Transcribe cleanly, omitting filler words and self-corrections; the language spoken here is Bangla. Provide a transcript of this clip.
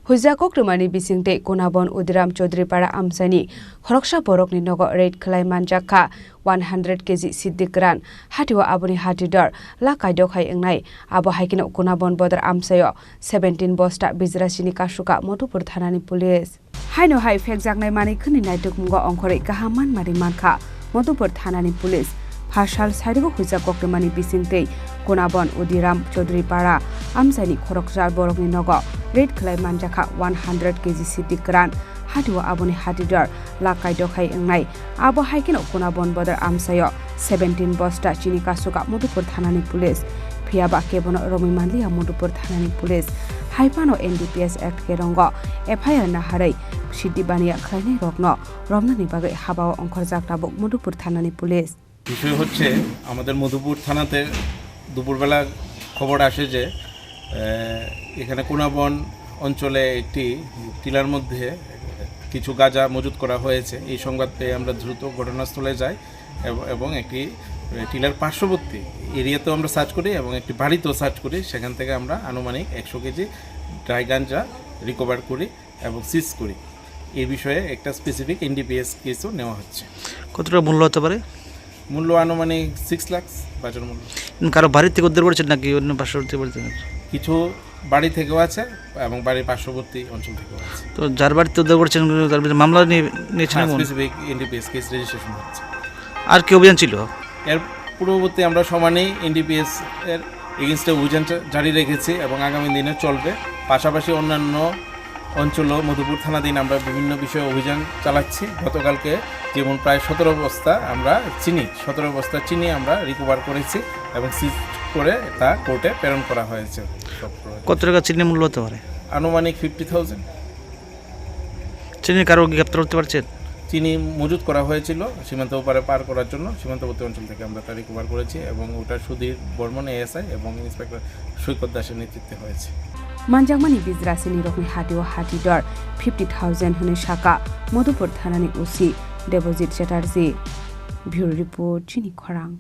Hujakok rumani bisingte Konabon Udiram Chowdhurypara Amchaini Khoroksa Borokni Nogo rate Khlaiwi Manjakha 100 kg Siddi Kwran hatiwa aboni hatidar la kaidok hai engnai abo haikino Konabon bodar Amchaio 17 bosta bijra Chini kasuka Modupur thanani police haino hai fekjaknai mani khuni naitukmungo ongkhore kahaman mari mankha Modupur thanani police Phashal Saidigo Hujakok rumani bisingte Konabon Udiram Chowdhurypara Amchaini Khoroksa Borokni Nogo rate Khlaiwi Manjakha 100 kg Siddi Kwran hatiwa aboni hatidar la kaidok hai engnai abo haikino Konabon bodar Amchaio 17 bosta Chini kasuka Modupur thanani police Phiaba kebono romi manliya Modupur thanani police haipano NDPS Act ke rongo FIR na harai Siddi baniya Khlaiwi rokno romnani bagai habao ongkhorjak tabok Modupur thanani police বিষয় হচ্ছে আমাদের মধুপুর থানাতে দুপুরবেলা খবর আসে যে এখানে কোনাবন অঞ্চলে একটি টিলার মধ্যে কিছু গাঁজা মজুত করা হয়েছে এই সংবাদ পেয়ে আমরা দ্রুত ঘটনাস্থলে যাই এবং একটি টিলার পার্শ্ববর্তী এরিয়াতেও আমরা সার্চ করি এবং একটি বাড়িতেও সার্চ করি সেখান থেকে আমরা আনুমানিক 100 কেজি ড্রাই গাঁজা রিকভার করি এবং সিজ করি এই বিষয়ে একটা স্পেসিফিক এনডিপিএস কেসও নেওয়া হচ্ছে কতটা মূল্য হতে পারে মূল্য আনুমানিক 6 লাখ বাজার মূল্য কারো বাড়ি থেকে উদ্ধার করেছেন নাকি অন্য পার্শ্ববর্তী বাড়িতে কিছু বাড়ি থেকেও আছে এবং বাড়ির পার্শ্ববর্তী অঞ্চল থেকেও আছে তো যার বাড়িতে উদ্ধার করেছেন তার বিরুদ্ধে মামলা নিয়েছেন স্পেসিফিক এনডিপিএস কেস রেজিস্ট্রেশন হচ্ছে আর কি অভিযান ছিল এর পূর্ববর্তী আমরা সমানেই এনডিপিএস এর এগেইনস্টে অভিযান জারি রেখেছি এবং আগামী দিনে চলবে পাশাপাশি অন্যান্য অঞ্চল মধুপুর থানাধীন আমরা বিভিন্ন বিষয়ে অভিযান চালাচ্ছি গতকালকে যেমন প্রায় 17 বস্তা আমরা চিনি 17 বস্তা চিনি আমরা রিকভার করেছি এবং সিজ করে তা কোর্টে প্রেরণ করা হয়েছে কত টাকা চিনি মূল্য হতে পারে আনুমানিক 50,000 চিনি কারো গ্রেপ্তার করতে পারছেন চিনি মজুত করা হয়েছিল সীমান্ত ওপারে পার করার জন্য সীমান্তবর্তী অঞ্চল থেকে আমরা তা রিকভার করেছি এবং ওটা সুধীর বর্মন এএসআই এবং ইন্সপেক্টর সৈকত দাসের নেতৃত্বে হয়েছে Manjakmani bijra Chini rokni hatiwa hatidar 50,000 hune shaka Modupur thanani usi Debojit Chatterjee Bureau Report Chini Khorang